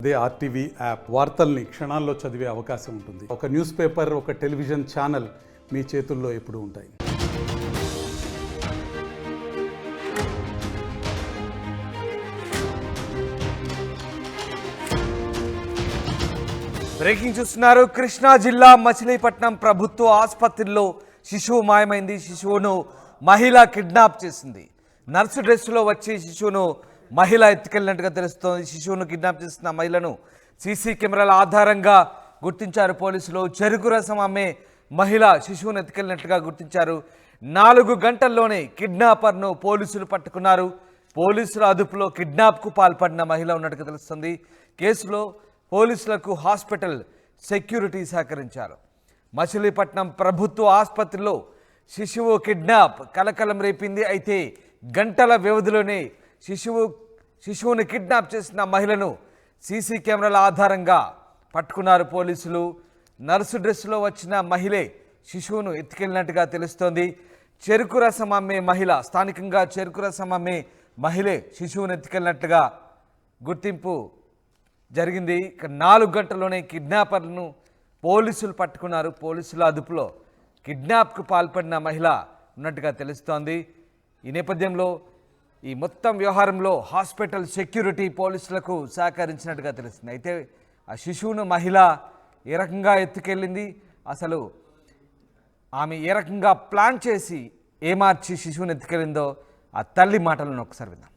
అదే RTV app వార్తల్ని క్షణాల్లో చదివే అవకాశం ఉంటుంది. ఒక న్యూస్ పేపర్, ఒక టెలివిజన్ ఛానల్ మీ చేతుల్లో ఎప్పుడూ ఉంటాయి. బ్రేకింగ్ చూస్తున్నారు. కృష్ణా జిల్లా మచిలీపట్నం ప్రభుత్వ ఆసుపత్రిలో శిశువు మాయమైంది. శిశువును మహిళ కిడ్నాప్ చేసింది. నర్సు డ్రెస్సులో వచ్చి శిశువును మహిళ ఎత్తుకెళ్ళినట్టుగా తెలుస్తోంది. శిశువును కిడ్నాప్ చేసిన మహిళను సీసీ కెమెరాల ఆధారంగా గుర్తించారు పోలీసులు. చెరుకు రసం అమ్మే మహిళ శిశువును ఎత్తుకెళ్ళినట్టుగా గుర్తించారు. 4 గంటల్లోనే కిడ్నాపర్ను పోలీసులు పట్టుకున్నారు. పోలీసుల అదుపులో కిడ్నాప్కు పాల్పడిన మహిళ ఉన్నట్టుగా తెలుస్తుంది. కేసులో పోలీసులకు హాస్పిటల్ సెక్యూరిటీ సహకరించారు. మచిలీపట్నం ప్రభుత్వ ఆసుపత్రిలో శిశువు కిడ్నాప్ కలకలం రేపింది. అయితే గంటల వ్యవధిలోనే శిశువుని కిడ్నాప్ చేసిన మహిళను సీసీ కెమెరాల ఆధారంగా పట్టుకున్నారు పోలీసులు. నర్సు డ్రెస్సులో వచ్చిన మహిళే శిశువును ఎత్తుకెళ్ళినట్టుగా తెలుస్తోంది. చెరుకు రసం అమ్మే మహిళ, స్థానికంగా చెరుకు రసం అమ్మే మహిళే శిశువును ఎత్తుకెళ్ళినట్టుగా గుర్తింపు జరిగింది. 4 గంటల్లోనే కిడ్నాపర్లను పోలీసులు పట్టుకున్నారు. పోలీసుల అదుపులో కిడ్నాప్కు పాల్పడిన మహిళ ఉన్నట్టుగా తెలుస్తోంది. ఈ నేపథ్యంలో ఈ మొత్తం వ్యవహారంలో హాస్పిటల్ సెక్యూరిటీ పోలీసులకు సహకరించినట్టుగా తెలుస్తుంది. అయితే ఆ శిశువును మహిళ ఏ రకంగా ఎత్తుకెళ్ళింది, అసలు ఆమె ఏ రకంగా ప్లాన్ చేసి ఏమార్చి శిశువుని ఎత్తుకెళ్ళిందో ఆ తల్లి మాటలను ఒకసారి విందాం.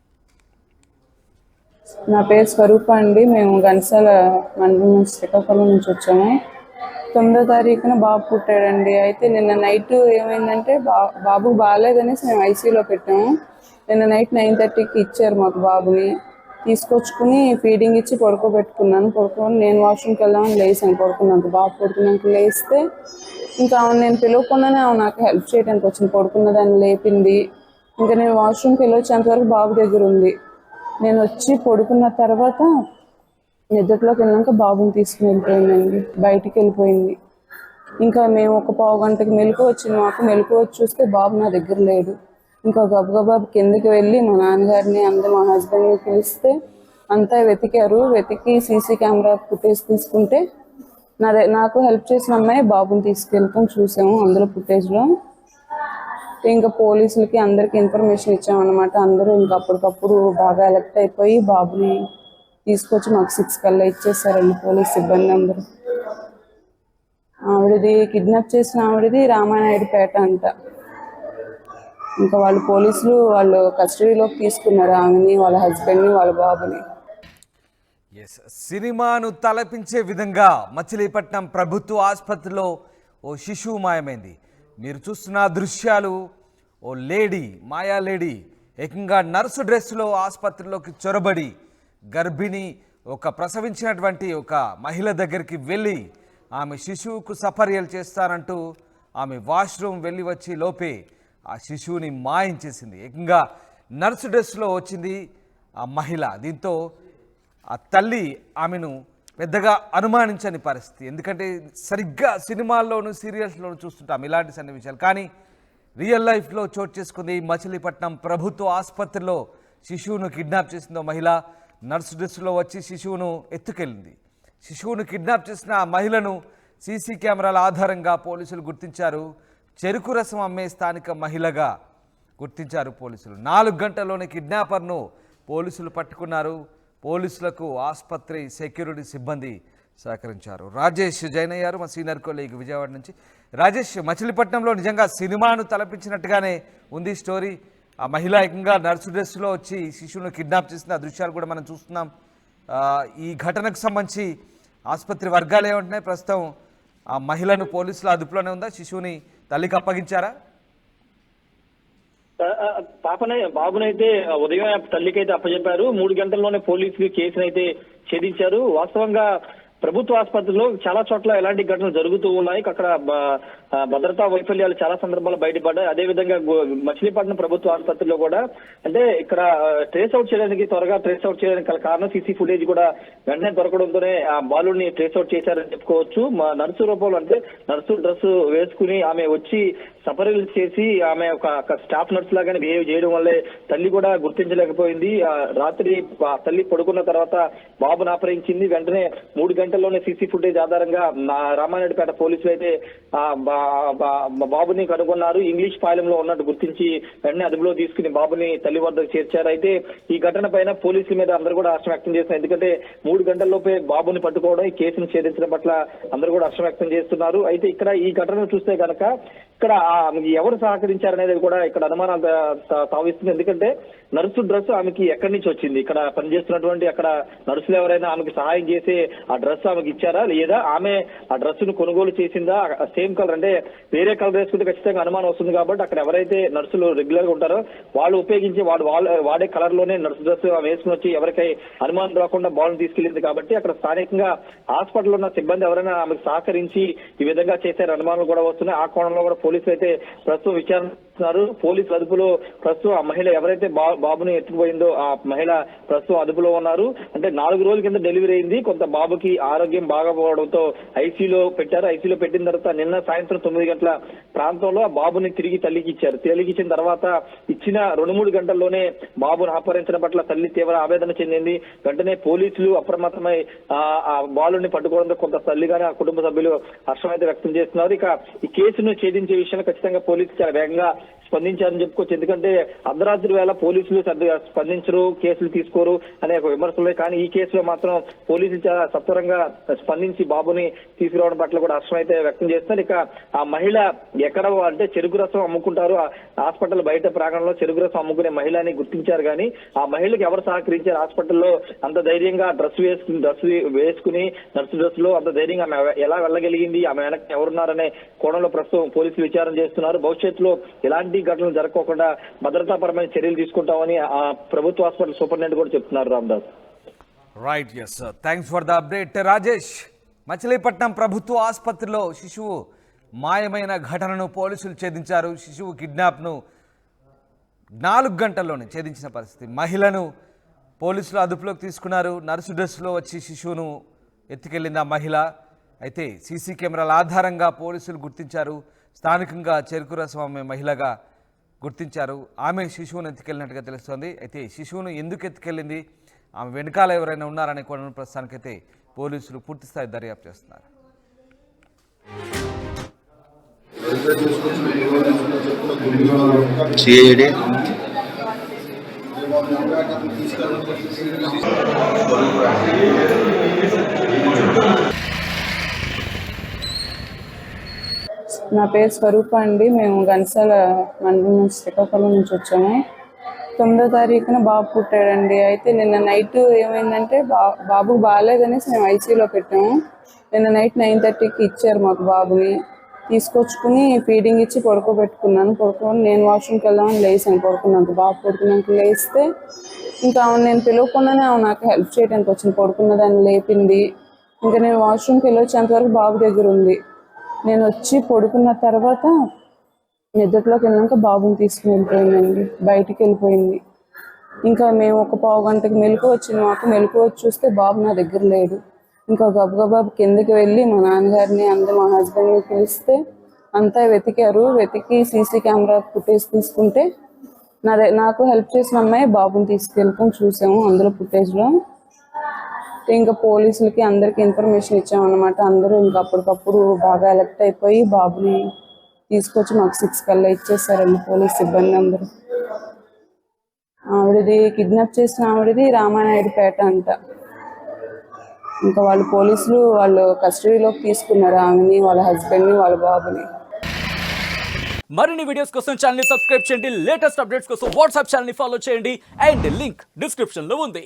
నా పేరు స్వరూప అండి. మేము గన్సాల మండలం నుంచి శ్రీకాకుళం నుంచి వచ్చాము. 9వ తారీఖున బాబు పుట్టాడండి. అయితే నిన్న నైట్ ఏమైందంటే బాబు బాగాలేదనేసి మేము ఐసీయూలో పెట్టాము. నిన్న నైట్ 9:30కి ఇచ్చారు మాకు బాబుని. తీసుకొచ్చుకుని ఫీడింగ్ ఇచ్చి పడుకోబెట్టుకుని నేను వాష్రూమ్కి వెళ్దామని లేసాను. బాబు పడుకున్నాక లేస్తే ఇంకా నేను పిలవకుండానే నాకు హెల్ప్ చేయడానికి వచ్చింది. పడుకున్న దాన్ని లేపింది. ఇంకా నేను వాష్రూమ్కి వెళ్ళొచ్చేంత వరకు బాబు దగ్గర ఉంది. నేను వచ్చి పడుకున్న తర్వాత నిద్రలోకి వెళ్ళాక బాబుని తీసుకుని వెళ్ళిపోయిందండి. బయటికి వెళ్ళిపోయింది. ఇంకా మేము ఒక పావు గంటకి మెలకు వచ్చింది. మెలకు వచ్చి చూస్తే బాబు నా దగ్గర లేడు. ఇంకా గబగబా కిందకి వెళ్ళి మా నాన్నగారిని మా హస్బెండ్ని పిలిస్తే అంతా వెతికి సీసీ కెమెరా ఫుటేజ్ తీసుకుంటే నాకు హెల్ప్ చేసిన అమ్మాయి బాబుని తీసుకెళ్ళిపోయి చూసాము. అందులో ఫుటేజ్లో ఇంకా పోలీసులకి అందరికి ఇన్ఫర్మేషన్ ఇచ్చామన్నమాట. అందరూ ఇంకా అప్పటికప్పుడు బాగా అలర్ట్ అయిపోయి బాబుని తీసుకొచ్చి మాకు 6 కల్లా ఇచ్చేసారండి పోలీస్ సిబ్బంది అందరూ. ఆవిడది కిడ్నాప్ చేసిన ఆవిడది రామానాయుడుపేట అంట. ఇంకా పోలీసులు కస్టడీలోకి తీసుకున్నారు ఆమెని, వాళ్ళ హస్బెండ్ని, వాళ్ళ బాబుని. సినిమాను తలపించే విధంగా మచిలీపట్నం ప్రభుత్వ ఆసుపత్రిలో ఓ శిశువు మాయమైంది. మీరు చూస్తున్న దృశ్యాలు, ఓ లేడీ, మాయా లేడీ ఏకంగా నర్సు డ్రెస్సులో ఆసుపత్రిలోకి చొరబడి గర్భిణి ప్రసవించినటువంటి ఒక మహిళ దగ్గరికి వెళ్ళి ఆమె శిశువుకు సపర్యలు చేస్తానంటూ ఆమె వాష్రూమ్ వెళ్ళి వచ్చి లోపే ఆ శిశువుని మాయించేసింది. ఏకంగా నర్సు డ్రెస్సులో వచ్చింది ఆ మహిళ. దీంతో ఆ తల్లి ఆమెను పెద్దగా అనుమానించని పరిస్థితి. ఎందుకంటే సరిగ్గా సినిమాల్లోనూ సీరియల్స్లోనూ చూస్తుంటాం ఇలాంటి సన్నివేశాలు. కానీ రియల్ లైఫ్లో చోటు చేసుకుంది. మచిలీపట్నం ప్రభుత్వ ఆసుపత్రిలో శిశువును కిడ్నాప్ చేసిందో మహిళ. నర్సు డ్రెస్సులో వచ్చి శిశువును ఎత్తుకెళ్ళింది. శిశువును కిడ్నాప్ చేసిన ఆ మహిళను సీసీ కెమెరాల ఆధారంగా పోలీసులు గుర్తించారు. చెరుకు రసం అమ్మే స్థానిక మహిళగా గుర్తించారు పోలీసులు. 4 గంటల్లోనే కిడ్నాపర్ను పోలీసులు పట్టుకున్నారు. పోలీసులకు ఆసుపత్రి సెక్యూరిటీ సిబ్బంది సహకరించారు. రాజేష్ జాయిన్ అయ్యారు మా సీనియర్ కొలీగ్ విజయవాడ నుంచి. రాజేష్, మచిలీపట్నంలో నిజంగా సినిమాను తలపించినట్టుగానే ఉంది స్టోరీ. ఆ మహిళ ఏకంగా నర్సు డ్రెస్సులో వచ్చి శిశువును కిడ్నాప్ చేసిన దృశ్యాలు కూడా మనం చూస్తున్నాం. ఈ ఘటనకు సంబంధించి ఆసుపత్రి వర్గాలు ఏమంటున్నాయి? ప్రస్తుతం ఆ మహిళను పోలీసుల అదుపులోనే ఉందా? శిశువుని తల్లికి అప్పగించారా? బాబునైతే ఉదయం తల్లికైతే అప్పచెప్పారు. 3 గంటల్లోనే పోలీసులు కేసునైతే ఛేదించారు. వాస్తవంగా ప్రభుత్వ ఆసుపత్రిలో చాలా చోట్ల ఎలాంటి ఘటనలు జరుగుతూ ఉన్నాయి. అక్కడ భద్రతా వైఫల్యాలు చాలా సందర్భాల్లో బయటపడ్డాయి. అదేవిధంగా మచిలీపట్నం ప్రభుత్వ ఆసుపత్రిలో కూడా అంటే ఇక్కడ ట్రేస్ అవుట్ చేయడానికి త్వరగా ట్రేస్ అవుట్ చేయడానికి గల కారణం సీసీ ఫుటేజ్ కూడా వెంటనే దొరకడంతోనే ఆ బాలుని ట్రేస్ అవుట్ చేశారని చెప్పుకోవచ్చు. మా నర్సు రూపంలో అంటే నర్సు డ్రెస్ వేసుకుని ఆమె వచ్చి సపరీలు చేసి ఆమె ఒక స్టాఫ్ నర్స్ లాగానే బిహేవ్ చేయడం వల్లే తల్లి కూడా గుర్తించలేకపోయింది. రాత్రి తల్లి పడుకున్న తర్వాత బాబును అపహరించింది. వెంటనే 3 గంటల్లోనే సీసీ ఫుటేజ్ ఆధారంగా రామారెడ్డిపేట పోలీసులు అయితే బాబుని కనుగొన్నారు. ఇంగ్లీష్ పాలెంలో ఉన్నట్టు గుర్తించి వెంటనే అదుపులో తీసుకుని బాబుని తల్లి వద్దకు చేర్చారు. అయితే ఈ ఘటన పైన పోలీసుల మీద అందరూ కూడా హర్షం వ్యక్తం చేస్తున్నారు. ఎందుకంటే 3 గంటల్లోపే బాబుని పట్టుకోవడం, ఈ కేసును ఛేదించడం పట్ల అందరూ కూడా హర్షం వ్యక్తం చేస్తున్నారు. అయితే ఇక్కడ ఈ ఘటనను చూస్తే కనుక ఇక్కడ ఎవరు సహకరించారనేది కూడా ఇక్కడ అనుమానాలు తావిస్తుంది. ఎందుకంటే నర్సు డ్రెస్ ఆమెకి ఎక్కడి నుంచి వచ్చింది, ఇక్కడ పనిచేస్తున్నటువంటి అక్కడ నర్సులు ఎవరైనా ఆమెకి సహాయం చేసి ఆ డ్రెస్ ఆమెకి ఇచ్చారా, లేదా ఆమె ఆ డ్రెస్ ను కొనుగోలు చేసిందా? సేమ్ కలర్ అంటే వేరే కలర్ వేసుకుంటే ఖచ్చితంగా అనుమానం వస్తుంది. కాబట్టి అక్కడ ఎవరైతే నర్సులు రెగ్యులర్ గా ఉంటారో వాళ్ళు ఉపయోగించి వాడే కలర్ లోనే నర్సు డ్రెస్ వేసుకుని వచ్చి ఎవరికై అనుమానం రాకుండా బాల్ని తీసుకెళ్లింది. కాబట్టి అక్కడ స్థానికంగా హాస్పిటల్ ఉన్న సిబ్బంది ఎవరైనా ఆమెకు సహకరించి ఈ విధంగా చేశారు అనుమానాలు కూడా వస్తున్నాయి. ఆ కోణంలో కూడా పోలీసులు అయితే ప్రస్తుతం విచారిస్తున్నారు. పోలీసుల అదుపులో ప్రస్తుతం ఆ మహిళ ఎవరైతే బాబుని ఎత్తుకుపోయిందో ఆ మహిళ ప్రస్తుతం అదుపులో ఉన్నారు. అంటే 4 రోజుల కింద డెలివరీ అయింది. కొంత బాబుకి ఆరోగ్యం బాగపోవడంతో ఐసీయూలో పెట్టారు. ఐసీయూలో పెట్టిన తర్వాత నిన్న సాయంత్రం 9 గంటల ప్రాంతంలో ఆ బాబుని తిరిగి తల్లికి ఇచ్చారు. తల్లికి ఇచ్చిన తర్వాత ఇచ్చిన 2-3 గంటల్లోనే బాబును అపహరించడం పట్ల తల్లి తీవ్ర ఆవేదన చెందింది. వెంటనే పోలీసులు అప్రమత్తమై ఆ బాలుని పట్టుకోవడంతో కొంత తల్లిగానే ఆ కుటుంబ సభ్యులు హర్షం అయితే వ్యక్తం చేస్తున్నారు. ఇక ఈ కేసును ఛేదించే విషయంలో ఖచ్చితంగా పోలీసులు చాలా వేగంగా స్పందించారని చెప్పుకోవచ్చు. ఎందుకంటే అర్ధరాత్రి వేళ పోలీసులు స్పందించరు, కేసులు తీసుకోరు అనే ఒక విమర్శలు. కానీ ఈ కేసులో మాత్రం పోలీసులు చాలా సత్వరంగా స్పందించి బాబుని తీసుకురావడం పట్ల కూడా హర్షం అయితే వ్యక్తం చేస్తున్నారు. ఇక ఆ మహిళ ఎక్కడ అంటే చెరుకు రసం అమ్ముకుంటారు, హాస్పిటల్ బయట ప్రాంగణంలో చెరుకు రసం అమ్ముకునే మహిళని గుర్తించారు. కానీ ఆ మహిళకి ఎవరు సహకరించారు? హాస్పిటల్లో అంత ధైర్యంగా డ్రెస్ వేసుకుని నర్సు డ్రెస్ లో అంత ధైర్యంగా ఆమె ఎలా వెళ్ళగలిగింది, ఆమె వెనక ఎవరున్నారనే కోణంలో ప్రస్తుతం పోలీసులు విచారణ చేస్తున్నారు. భవిష్యత్తులో ఎలాంటి ఘటనలు జరగకుండా భద్రతాపరమైన చర్యలు తీసుకుంటామని ఆ ప్రభుత్వ హాస్పిటల్ సూపరింటెండెంట్ కూడా చెప్తున్నారు. Ramdas. Right, yes sir, thanks for the update. Rajesh, Machilipatnam ప్రభుత్వ ఆసుపత్రిలో శిశువు మాయమైన ఘటనను పోలీసులు ఛేదించారు. శిశువు కిడ్నాప్ను 4 గంటల్లోనే ఛేదించిన పరిస్థితి. మహిళను పోలీసులు అదుపులోకి తీసుకున్నారు. నర్సు డ్రెస్లో వచ్చి శిశువును ఎత్తుకెళ్లింది ఆ మహిళ. అయితే సీసీ కెమెరాల ఆధారంగా పోలీసులు గుర్తించారు. స్థానికంగా చెరుకు రసం ఆమె మహిళగా గుర్తించారు. ఆమె శిశువును ఎత్తుకెళ్ళినట్టుగా తెలుస్తోంది. అయితే శిశువును ఎందుకు ఎత్తుకెళ్ళింది, ఆమె వెనకాల ఎవరైనా ఉన్నారనే కోణం ప్రస్తుతానికైతే పోలీసులు పూర్తిస్థాయి దర్యాప్తు చేస్తున్నారు. నా పేరు స్వరూప అండి. మేము గన్సాల మండలం నుంచి శ్రీకాకుళం నుంచి వచ్చాము. 9వ తారీఖున బాబు పుట్టాడండి. అయితే నిన్న నైట్ ఏమైందంటే బాబుకు బాగాలేదనేసి మేము ఐసీయూలో పెట్టాము. నిన్న నైట్ 9:30కి ఇచ్చారు మాకు బాబుని. తీసుకొచ్చుకుని ఫీడింగ్ ఇచ్చి పడుకోబెట్టుకున్నాను. నేను వాష్రూమ్కి వెళ్దామని లేసాను. పడుకున్నాక బాబు పడుకున్నాక లేస్తే ఇంకా ఆమె నేను పిలవకుండానే ఆమె నాకు హెల్ప్ చేయడానికి వచ్చింది. పడుకున్న దాన్ని లేపింది. ఇంకా నేను వాష్రూమ్కి వెళ్ళొచ్చేంత వరకు బాబు దగ్గర ఉంది. నేను వచ్చి పడుకున్న తర్వాత నిద్రలోకి వెళ్ళాక బాబుని తీసుకుని వెళ్ళిపోయిందండి, బయటికి వెళ్ళిపోయింది. ఇంకా మేము ఒక 1/2 గంటకి మెలకు వచ్చింది. మాకు మెలకు వచ్చి చూస్తే బాబు నా దగ్గర లేడు. ఇంకా గబగబా కిందకి వెళ్ళి మా నాన్నగారిని మా హస్బెండ్ని పిలిస్తే అంతా వెతికారు. వెతికి సీసీ కెమెరా ఫుటేజ్ తీసుకుంటే నాకు హెల్ప్ చేసిన అమ్మాయి బాబుని తీసుకెళ్ళిపోయి చూసాము. అందులో ఫుటేజ్లో ఇంకా పోలీసులకి అందరికి ఇన్ఫర్మేషన్ ఇచ్చామన్నమాట. అందరూ ఇంకా అప్పటికప్పుడు బాగా అలర్ట్ అయిపోయి బాబుని తీసుకొచ్చి మాకు 6 కల్లా ఇచ్చేసారండి పోలీస్ సిబ్బంది అందరూ. ఆవిడది కిడ్నాప్ చేసిన ఆవిడది రామానాయుడుపేట అంట. ఇంకా వాళ్ళు పోలీసులు వాళ్ళు కస్టడీలోకి తీసుకున్నారు ఆమెని, వాళ్ళ హస్బెండ్ని, వాళ్ళ బాబుని. మరిన్ని వీడియోస్ కోసం ఛానల్ ని సబ్స్క్రైబ్ చేయండి. లేటెస్ట్ అప్డేట్స్ కోసం వాట్సాప్ ఛానల్ ని ఫాలో చేయండి. అండ్ లింక్ డిస్క్రిప్షన్ లో ఉంది.